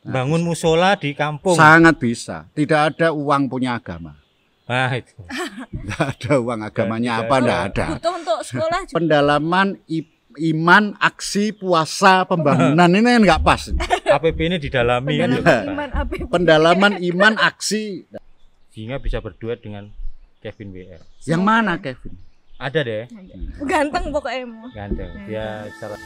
Bangun musola di kampung. Sangat bisa. Tidak ada uang punya agama. Nah, itu. Tidak ada uang agamanya apa, tidak ada. Butuh untuk sekolah juga. Pendalaman iman, aksi, puasa, pembangunan ini kan nggak pas. APP ini didalami kan ya, Pendalaman Pak? iman APP. Pendalaman iman, aksi. Sehingga bisa berduet dengan Kevin WR. Yang mana Kevin? Ada deh, Ganteng pokoknya mau. ganteng. Dia salah.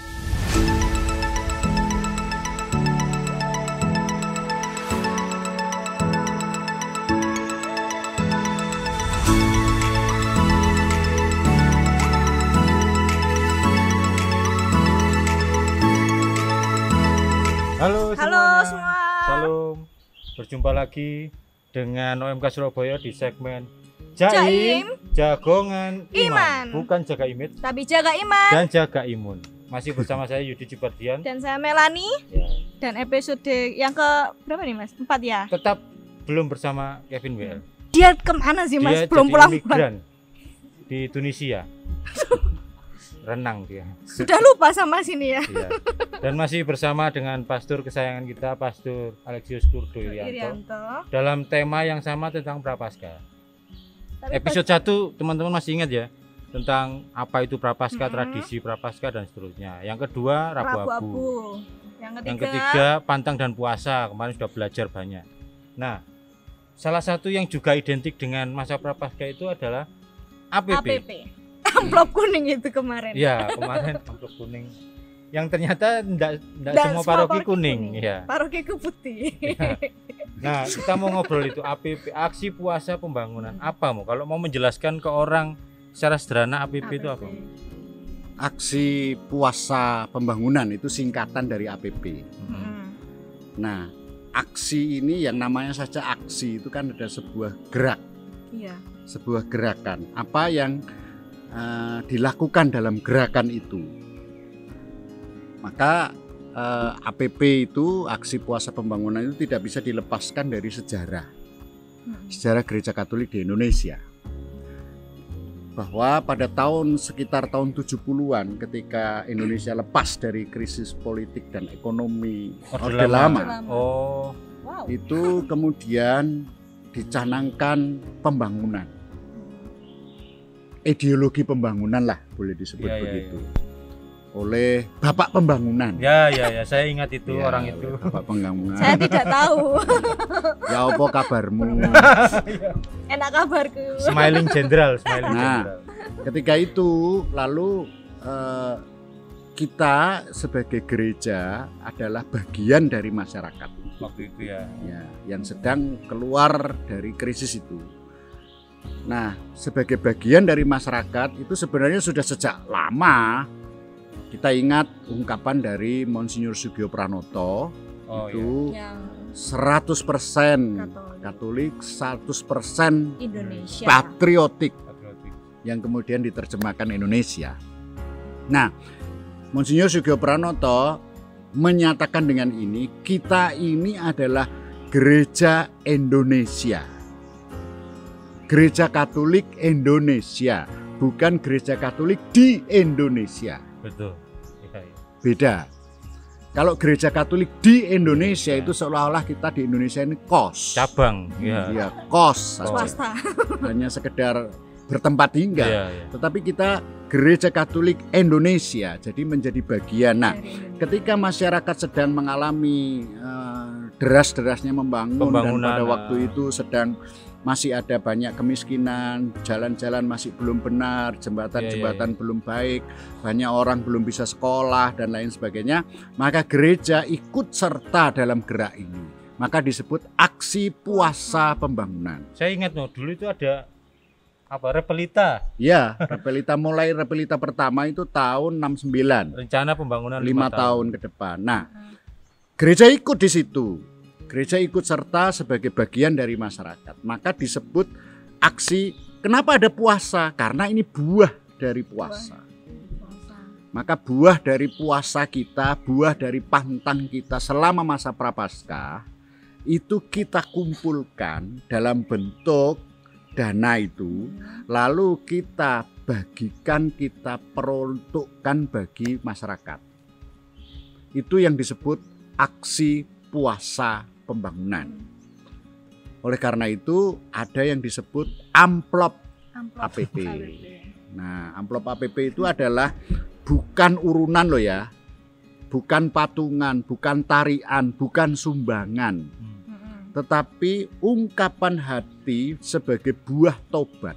Halo semuanya. semua. Salam. Berjumpa lagi dengan OMK Surabaya di segmen Jaim, Jagongan Iman. Bukan jaga imit Tapi jaga iman. dan jaga imun. Masih bersama saya Yudi Cibardian. Dan saya Melani. Ya, Dan episode yang ke berapa nih Mas? 4 ya. tetap belum bersama Kevin WR. Dia kemana sih Mas? Dia Belum jadi pulang-pulang. imigran di Tunisia. Renang dia. Sudah lupa sama sini ya. Iya. Dan masih bersama dengan pastor kesayangan kita, Pastor Alexius Kurdo Irianto, Irianto. dalam tema yang sama tentang Prapaskah. Tapi Episode 1 teman-teman masih ingat ya, tentang apa itu Prapaskah, tradisi Prapaskah dan seterusnya. Yang kedua Rabu Abu. Rabu-abu. Yang ketiga pantang dan puasa. Kemarin sudah belajar banyak. Nah, salah satu yang juga identik dengan masa Prapaskah itu adalah APP. APP. Amplop kuning itu kemarin. Ya, kemarin amplop kuning. Yang ternyata enggak Dan semua paroki kuning, ya. Parokiku putih. Nah, kita mau ngobrol itu APP, aksi puasa pembangunan. Apa mau? Kalau mau menjelaskan ke orang secara sederhana APP itu apa? Aksi puasa pembangunan itu singkatan dari APP. Nah, aksi ini yang namanya saja aksi itu kan ada sebuah gerak, Iya. sebuah gerakan. Apa yang dilakukan dalam gerakan itu? Maka APP itu, aksi puasa pembangunan itu tidak bisa dilepaskan dari sejarah Gereja Katolik di Indonesia. Bahwa pada sekitar tahun 70-an ketika Indonesia lepas dari krisis politik dan ekonomi Orde Lama, Oh, Wow. itu kemudian dicanangkan pembangunan. Ideologi pembangunan lah boleh disebut Iya, iya, begitu. Oleh Bapak Pembangunan. ya, saya ingat itu Ya, orang itu. Bapak Pembangunan. Saya tidak tahu. Ya apa kabarmu? Enak kabarku. Smiling General, Smiling Nah. General. Ketika itu lalu kita sebagai gereja adalah bagian dari masyarakat, Waktu itu ya. ya, yang sedang keluar dari krisis itu. Nah, sebagai bagian dari masyarakat itu sebenarnya sudah sejak lama. Kita ingat ungkapan dari Monsinyur Sugio Pranoto, Oh, itu Yang 100% Katolik. Katolik, 100% Indonesia. patriotik, patriotik. yang kemudian diterjemahkan Indonesia. Nah, Monsinyur Sugio Pranoto menyatakan dengan ini, kita ini adalah gereja Indonesia. Gereja Katolik Indonesia, bukan gereja Katolik di Indonesia. Betul. Ya, ya. Beda. Kalau gereja Katolik di Indonesia itu seolah-olah kita di Indonesia ini kos. Cabang, ya. Ya, kos saja. Swasta. Hanya sekedar bertempat tinggal. Iya, iya. Tetapi kita gereja Katolik Indonesia, jadi menjadi bagian. Nah, ketika masyarakat sedang mengalami deras-derasnya membangun dan Pembangunan, pada waktu itu sedang masih ada banyak kemiskinan, jalan-jalan masih belum benar, jembatan-jembatan belum baik, banyak orang belum bisa sekolah dan lain sebagainya, maka gereja ikut serta dalam gerak ini. Maka disebut aksi puasa pembangunan. Saya ingat dulu itu ada apa? Repelita, Ya, repelita pertama itu tahun 69, rencana pembangunan 5 tahun ke depan. Nah, gereja ikut di situ. Gereja ikut serta sebagai bagian dari masyarakat. Maka disebut aksi. Kenapa ada puasa? Karena ini buah dari puasa. Maka buah dari puasa kita, buah dari pantang kita selama masa Prapaskah itu kita kumpulkan dalam bentuk dana itu, lalu kita bagikan, kita peruntukkan bagi masyarakat. Itu yang disebut aksi puasa pembangunan. Oleh karena itu ada yang disebut amplop APP. Nah, amplop APP itu adalah bukan urunan loh ya, bukan patungan, bukan tarian, bukan sumbangan, tetapi ungkapan hati sebagai buah tobat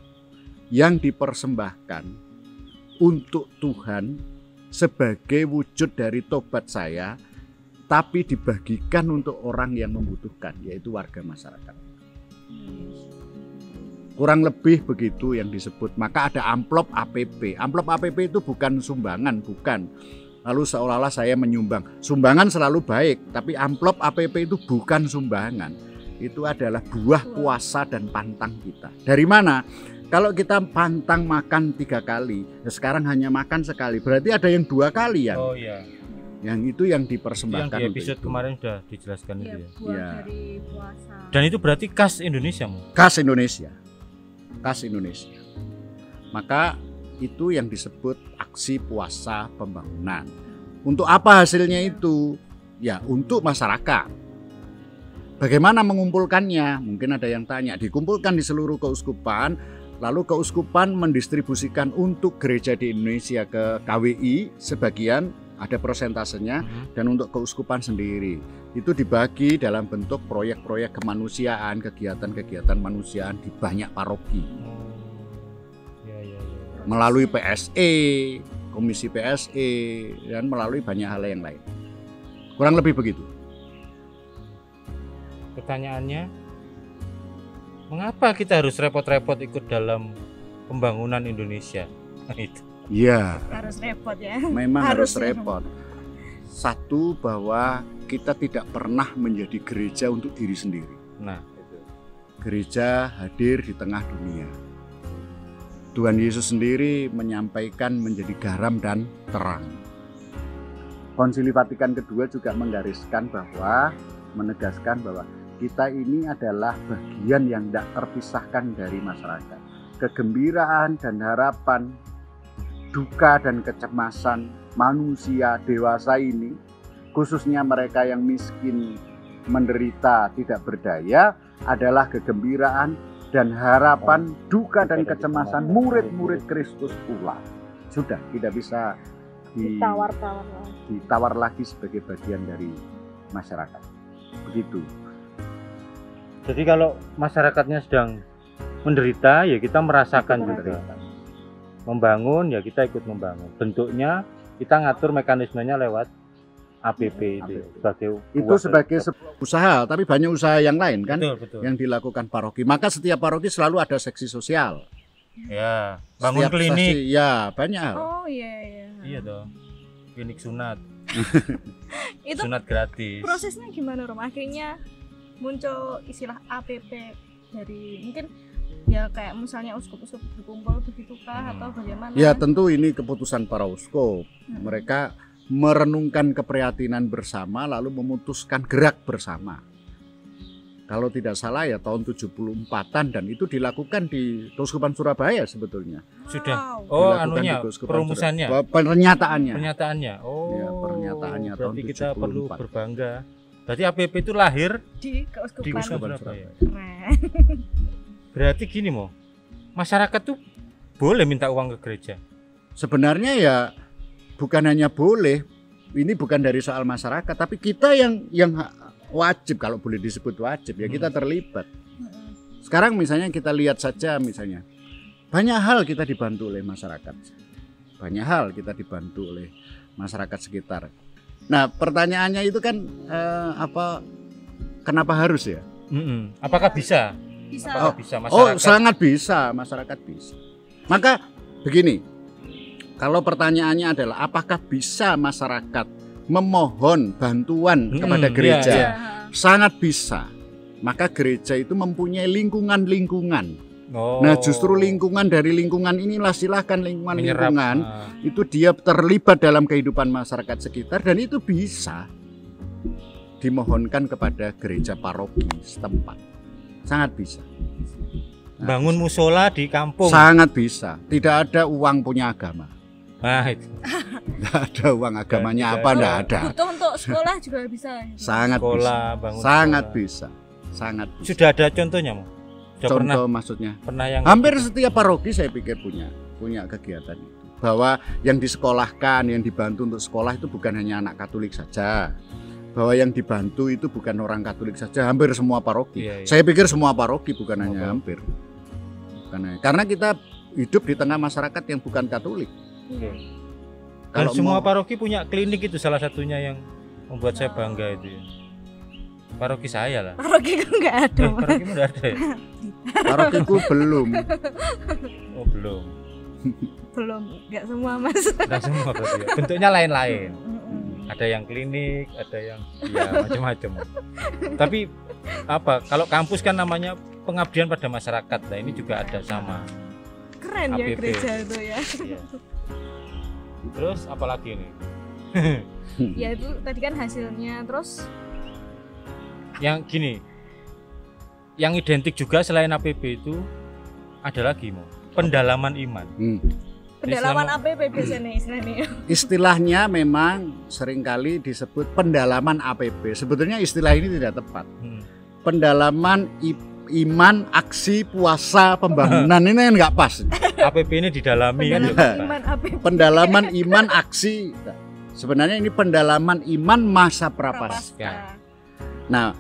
yang dipersembahkan untuk Tuhan sebagai wujud dari tobat saya, tapi dibagikan untuk orang yang membutuhkan, yaitu warga masyarakat. Kurang lebih begitu yang disebut. Maka ada amplop APP. Amplop APP itu bukan sumbangan, bukan. Lalu seolah-olah saya menyumbang. Sumbangan selalu baik, tapi amplop APP itu bukan sumbangan. Itu adalah buah puasa dan pantang kita. Dari mana? Kalau kita pantang makan 3 kali, sekarang hanya makan sekali. Berarti ada yang 2 kali ya. Oh iya. Yang itu yang dipersembahkan. Yang di episode kemarin sudah dijelaskan itu ya. Buah Ya. dari puasa. Dan itu berarti khas Indonesia, Mu. Khas Indonesia. Khas Indonesia. Maka itu yang disebut aksi puasa pembangunan. Untuk apa hasilnya itu? Ya, untuk masyarakat. Bagaimana mengumpulkannya? Mungkin ada yang tanya. Dikumpulkan di seluruh keuskupan, lalu keuskupan mendistribusikan untuk gereja di Indonesia ke KWI sebagian, ada persentasenya, dan untuk keuskupan sendiri. Itu dibagi dalam bentuk proyek-proyek kemanusiaan, kegiatan-kegiatan manusiaan di banyak paroki. Ya. Melalui PSE, komisi PSE, dan melalui banyak hal yang lain. Kurang lebih begitu. Pertanyaannya, mengapa kita harus repot-repot ikut dalam pembangunan Indonesia? Itu. Iya, Harus repot ya. memang harus Harus. repot. Satu, bahwa kita tidak pernah menjadi gereja untuk diri sendiri. Nah, Gereja hadir di tengah dunia. Tuhan Yesus sendiri menyampaikan menjadi garam dan terang. Konsili Vatikan kedua juga menggariskan bahwa, menegaskan bahwa kita ini adalah bagian yang tidak terpisahkan dari masyarakat. Kegembiraan dan harapan, duka dan kecemasan manusia dewasa ini, khususnya mereka yang miskin, menderita, tidak berdaya, adalah kegembiraan dan harapan, duka dan kecemasan murid-murid Kristus pula. Sudah tidak bisa ditawar lagi sebagai bagian dari masyarakat. Begitu. jadi kalau masyarakatnya sedang menderita, ya kita merasakan juga. Membangun, ya kita ikut membangun. Bentuknya kita ngatur mekanismenya lewat APP itu sebagai Itu sebagai sebuah usaha, tapi banyak usaha yang lain kan betul. yang dilakukan paroki. Maka setiap paroki selalu ada seksi sosial. Ya, bangun Setiap klinik. seksi, ya banyak hal. Oh iya. Iya toh. Klinik sunat. Itu Sunat gratis. prosesnya gimana Rom? Akhirnya muncul istilah APP dari mungkin ya kayak misalnya uskup-uskup berkumpul begitukah atau bagaimana? Ya tentu ini keputusan para uskup. Mereka merenungkan keprihatinan bersama lalu memutuskan gerak bersama. Kalau tidak salah ya tahun 74-an, dan itu dilakukan di Keuskupan Surabaya sebetulnya. Sudah. Wow. Oh, Dilakukan anunya, di Keuskupan perumusannya. Surabaya. Penyataannya. Pernyataannya. Oh. Ya, pernyataannya tahun berarti kita 74. perlu berbangga. Berarti APP itu lahir Di keuskupan. di Keuskupan Surabaya. Surabaya. Keren. Berarti gini, Mo. Masyarakat tuh boleh minta uang ke gereja. Sebenarnya ya bukan hanya boleh, ini bukan dari soal masyarakat, tapi kita yang wajib, kalau boleh disebut wajib, ya kita terlibat. Sekarang misalnya kita lihat saja, misalnya banyak hal kita dibantu oleh masyarakat, banyak hal kita dibantu oleh masyarakat sekitar. Nah pertanyaannya itu kan kenapa harus ya? Apakah bisa? Bisa. Apakah bisa masyarakat? Oh sangat bisa, masyarakat bisa. Maka begini, kalau pertanyaannya adalah apakah bisa masyarakat memohon bantuan kepada gereja? iya. Sangat bisa. Maka gereja itu mempunyai lingkungan-lingkungan. Oh. Nah justru lingkungan dari lingkungan inilah, silahkan Menyerap. lingkungan-lingkungan itu dia terlibat dalam kehidupan masyarakat sekitar, dan itu bisa dimohonkan kepada gereja paroki setempat. Sangat bisa. Bangun musola di kampung. Sangat bisa. Tidak ada uang punya agama. Nah, itu. Nggak ada uang agamanya Dan apa, nggak ada. Butuh untuk sekolah juga bisa. Sangat Sekolah, bisa. bangun Sangat sekolah. bisa. Sangat bisa. Sudah ada contohnya, Mo? Sudah Contoh maksudnya. pernah yang Hampir setiap paroki saya pikir punya kegiatan itu. Bahwa yang disekolahkan, yang dibantu untuk sekolah itu bukan hanya anak Katolik saja. Bahwa yang dibantu itu bukan orang Katolik saja, hampir semua paroki. Iya, iya. Saya pikir semua paroki, bukan Semua hanya paroki. hampir. Bukan hanya. Karena kita hidup di tengah masyarakat yang bukan Katolik. Iya. Dan Kalau semua mau- paroki punya klinik, itu salah satunya yang membuat saya bangga itu ya. Paroki saya lah. Paroki kan nggak ada. Mas. Parokimu udah ada ya? parokiku belum. Oh belum. Belum, nggak semua Mas. Nah semua berarti ya. Bentuknya lain-lain. Mm-mm. Ada yang klinik, ada yang ya macam-macam. Tapi apa? Kalau kampus kan namanya pengabdian pada masyarakat. Nah ini juga ada sama. Keren ya APP. gereja itu ya. Iya. Terus apa lagi nih? Ya itu tadi kan hasilnya, terus Yang gini, yang identik juga selain APP itu ada lagi, Mo. Pendalaman iman. pendalaman Selama- APP biasanya istilahnya. Istilahnya memang seringkali disebut pendalaman APP. Sebetulnya istilah ini tidak tepat. Pendalaman iman, aksi, puasa, pembangunan ini kan nggak pas. APP ini didalami kan. Pendalaman iman APP. Pendalaman iman, aksi. Sebenarnya ini pendalaman iman masa prapaskah. Ya. Nah,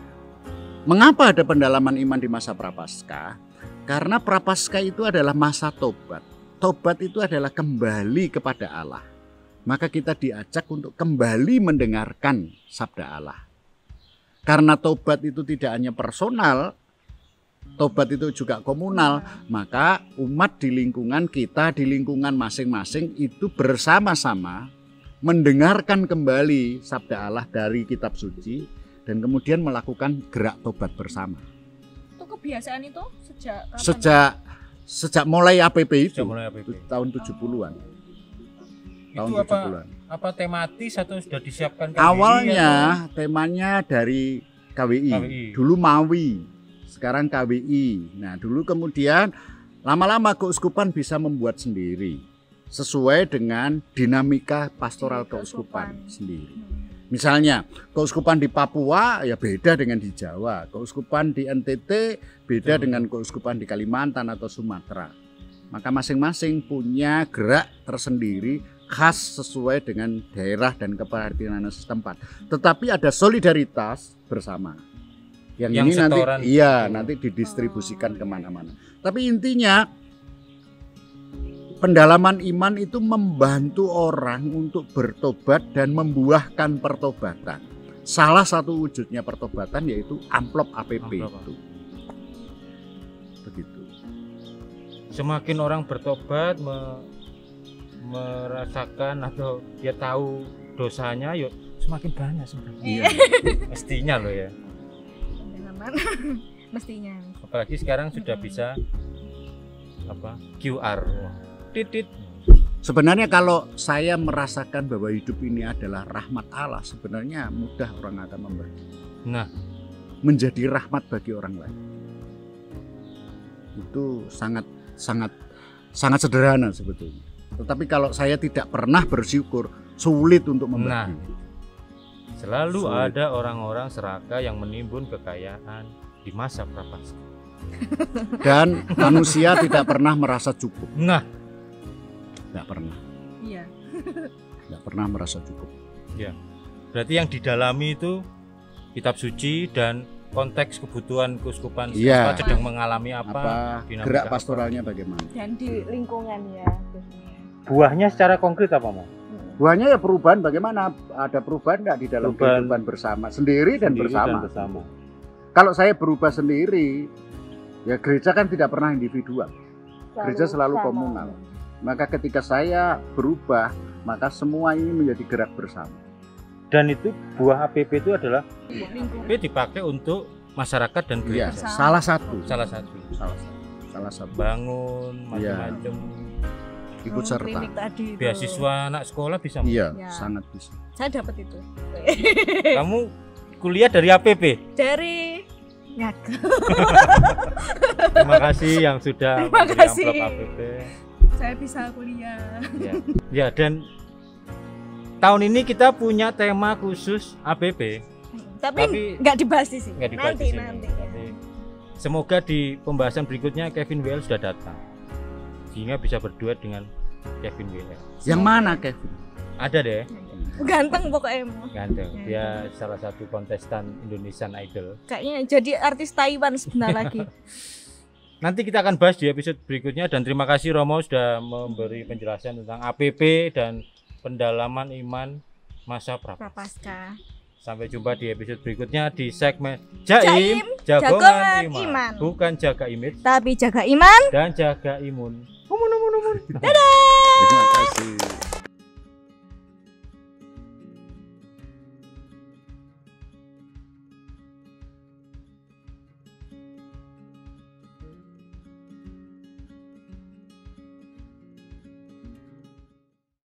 mengapa ada pendalaman iman di masa prapaskah? Karena prapaskah itu adalah masa tobat. Tobat itu adalah kembali kepada Allah. Maka kita diajak untuk kembali mendengarkan sabda Allah. Karena tobat itu tidak hanya personal, tobat itu juga komunal, maka umat di lingkungan kita, di lingkungan masing-masing itu bersama-sama mendengarkan kembali sabda Allah dari kitab suci dan kemudian melakukan gerak tobat bersama. Itu kebiasaan itu sejak kapan? Sejak mulai APP itu, Sudah mulai APP. tahun 70-an. Tahun Itu apa 70-an. apa tematis atau sudah disiapkan KBI Awalnya temanya dari KWI. KWI. Dulu Mawi, sekarang KWI. Nah, dulu kemudian lama-lama keuskupan bisa membuat sendiri sesuai dengan dinamika pastoral keuskupan sendiri. Misalnya, keuskupan di Papua ya beda dengan di Jawa, keuskupan di NTT beda dengan keuskupan di Kalimantan atau Sumatera. Maka masing-masing punya gerak tersendiri khas sesuai dengan daerah dan keprihatinan setempat. Tetapi ada solidaritas bersama. Yang ini nanti setoran iya itu. nanti didistribusikan kemana-mana. Tapi intinya pendalaman iman itu membantu orang untuk bertobat dan membuahkan pertobatan. Salah satu wujudnya pertobatan yaitu amplop APP Amplop. itu. Begitu. Semakin orang bertobat merasakan atau dia tahu dosanya, yuk semakin banyak sebenarnya. Iya. Mestinya loh ya. Pendalaman mestinya. Apalagi sekarang sudah bisa apa? QR. Titit. Sebenarnya kalau saya merasakan bahwa hidup ini adalah rahmat Allah, sebenarnya mudah orang akan membagi. Nah, Menjadi rahmat bagi orang lain. Itu sangat sederhana sebetulnya. Tetapi kalau saya tidak pernah bersyukur, sulit untuk membagi. selalu Sulit. ada orang-orang serakah yang menimbun kekayaan di masa prapaskah. Dan manusia tidak pernah merasa cukup. Nah, Tidak pernah. Iya. Tidak pernah merasa cukup. berarti yang didalami itu kitab suci dan konteks kebutuhan keuskupan Iya. setempat sedang mengalami apa, Apa dinamika gerak apa. pastoralnya bagaimana? Dan di lingkungan ya biasanya. Buahnya secara konkret apa, Mo? Buahnya ya perubahan bagaimana? Ada perubahan nggak di dalam Perubahan. kehidupan bersama? Sendiri dan Sendiri bersama. dan bersama. Kalau saya berubah sendiri, ya gereja kan tidak pernah individual. Gereja selalu sama. komunal. Maka ketika saya berubah, maka semua ini menjadi gerak bersama. Dan itu buah APP itu adalah Lingkungan. APP dipakai untuk masyarakat dan Iya, gereja. salah satu. Salah satu. Salah satu. Bangun Iya. macam-macam. Ikut serta. Klinik tadi itu. Beasiswa anak sekolah bisa. Mo? Iya, Ya. sangat bisa. Saya dapat itu. Kamu kuliah dari APP. Dari nyak. Terima kasih yang sudah Terima memberi kasih. amplop APP. Saya bisa kuliah. Ya, ya dan tahun ini kita punya tema khusus APP. Tapi nggak dibahas di sini. Nggak dibahas di sini. Nanti. Semoga di pembahasan berikutnya Kevin WL sudah datang, sehingga bisa berduet dengan Kevin WL. Yang mana Kevin? Ada deh, Ganteng pokoknya. ganteng. Dia salah satu kontestan Indonesian Idol. Kayaknya jadi artis Taiwan sebentar lagi. Nanti kita akan bahas di episode berikutnya, dan terima kasih Romo sudah memberi penjelasan tentang APP dan pendalaman iman masa Prapaskah. Sampai jumpa di episode berikutnya di segmen Jaim, Jagongan Jagongan Iman. Iman. Bukan jaga image Tapi jaga iman. dan jaga imun. Dadah. Terima kasih.